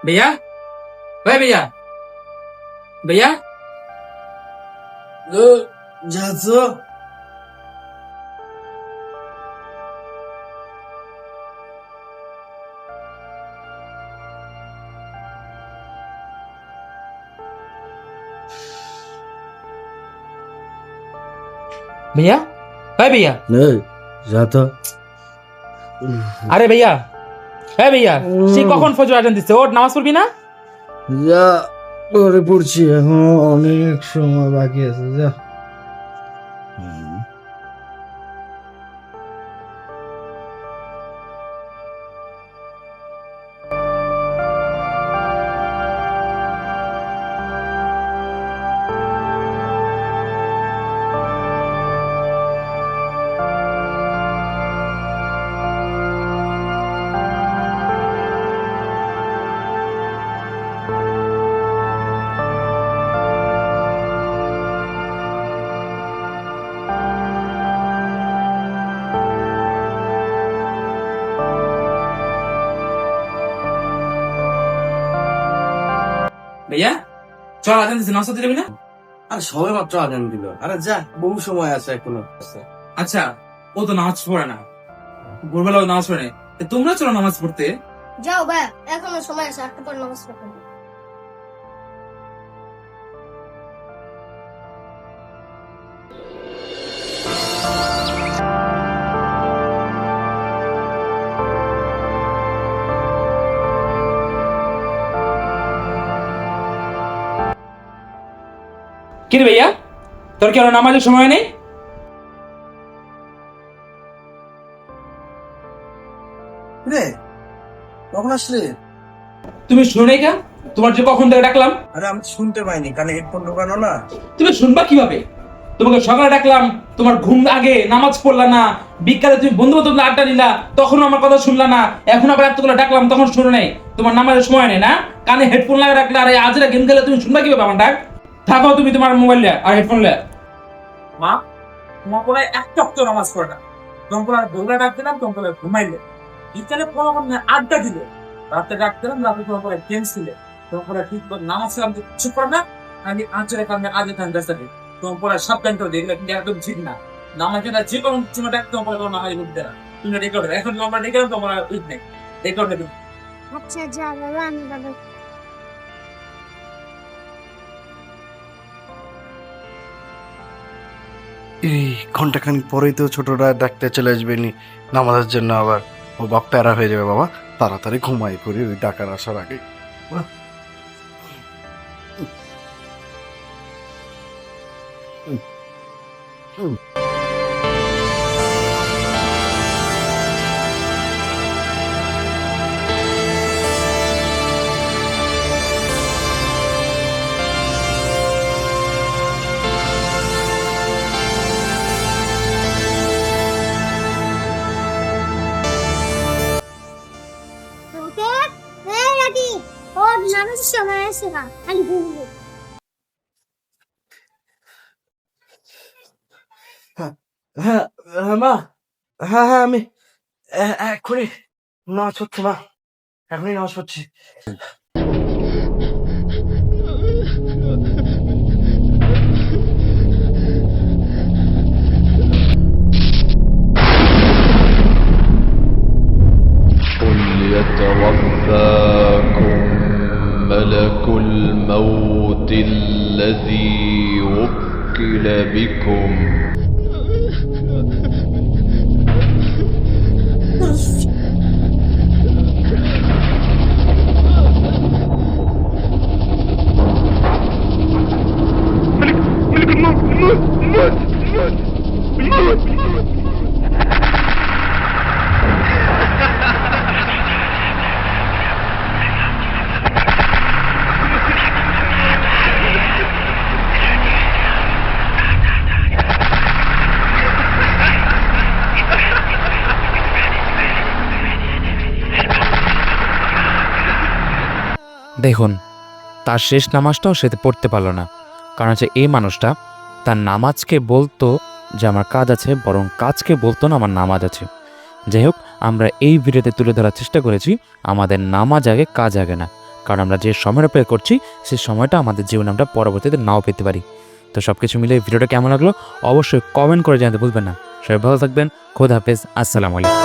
भैया भाई भैया भैया যাচ্ছো? भैया भाई भैया যাতো আরে भैया হ্যাঁ भैया সে কখন ফজর আজান দিচ্ছে ওর নামাজ পড়বি না যা করে পড়ছি, এখন অনেক সময় বাকি আছে। যা भैया চল আজান দিচ্ছে নামাজ পড়তে যাবি না আর সবে মাত্র আজান দিল। আরে যা, বহু সময় আছে এখনো। আচ্ছা ও তো নামাজ পড়ে না, ভোরবেলা ও নামাজ পড়ে না, তোমরা চলো নামাজ পড়তে। যাও ভাই, এখনো সময় আছে, একটু পর নামাজ পড়ো। কি রে ভাইয়া তোর কি আর নামাজের সময় নেই? রে কখন আসলে? তুমি শুনে কেন? তোমার যে কখন থেকে ডাকলাম। আরে আমি শুনতে পাইনি, কানে হেডফোন ঢোকানো না। তুমি শুনবা কিভাবে? তোমাকে সকালে ডাকলাম, তোমার ঘুম আগে নামাজ পড়লা না, বিকালে তুমি বন্ধু বান্ধব আড্ডা দিলা, তখন আমার কথা শুনলা না, এখন আবার এতগুলো ডাকলাম তখন শুনে নাই। তোমার নামাজের সময় নেই না, কানে হেডফোন লাগিয়ে রাখলে আর আজরা গেম খেলে তুমি শুনবা কিভাবে আমার ডাক? থাকো তুমি তোমার মোবাইল নিয়ে আর হেডফোন নিয়ে। মা তোমার পরে একটা অক্ত নামাজ পড়ে না, তোমার পরে ভোরবেলা ডাক দিলাম, তোমার পরে ঘুমাইলে, বিকালে পড়া আড্ডা দিলে, রাতে ডাক দিলাম, রাতে তোমার পরে গেম ছিলে, তোমার পরে ঠিক করে নামাজ ছিলাম কিছু পড়ে না, আমি আঞ্চলের কারণে আগে থান ব্যস্ত থাকি, তোমার পরে সাবধান করে দেখলে কিন্তু একদম ঠিক না। নামাজে না যে কোনো সময় ডাক তোমার পরে নামাজ উঠবে না, তুমি রেকর্ড এখন আমরা ডেকে তোমার উঠ নেই রেকর্ড নেই। আচ্ছা যা বাবা, আমি যাবো। এই ঘন্টাখানিক পরেই তো ছোটরা ডাকতে চলে আসবে নি নামাজের জন্য, আবার ও বাপ প্যারা হয়ে যাবে। বাবা তাড়াতাড়ি ঘুমাই করি ওই ডাকার আসার আগে। ওকে এই রাকি, ওর নামাজ সময় আছে না, আমি ঘুমবো। হ্যাঁ হ্যাঁ মা, হ্যাঁ হ্যাঁ আমি এখনই নামাজ পড়ছি মা, এখনই নামাজ পড়ছি। قل يتوفاكم ملك الموت الذي وكل بكم দেখুন তার শেষ নামাজটাও সে পড়তে পারলো না, কারণ হচ্ছে এই মানুষটা তার নামাজকে বলতো যে আমার কাজ আছে, বরং কাজকে বলতো না আমার নামাজ আছে। যাই হোক, আমরা এই ভিডিওতে তুলে ধরার চেষ্টা করেছি আমাদের নামাজ আগে কাজ আগে না, কারণ আমরা যে সময়ের অপেক্ষা করছি সেই সময়টা আমাদের জীবনে আমরা পরবর্তীতে নাও পেতে পারি। তো সব কিছু মিলে ভিডিওটা কেমন লাগলো অবশ্যই কমেন্ট করে জানাতে ভুলবেন না। সবাই ভালো থাকবেন, খোদা হাফেজ, আসসালামু আলাইকুম।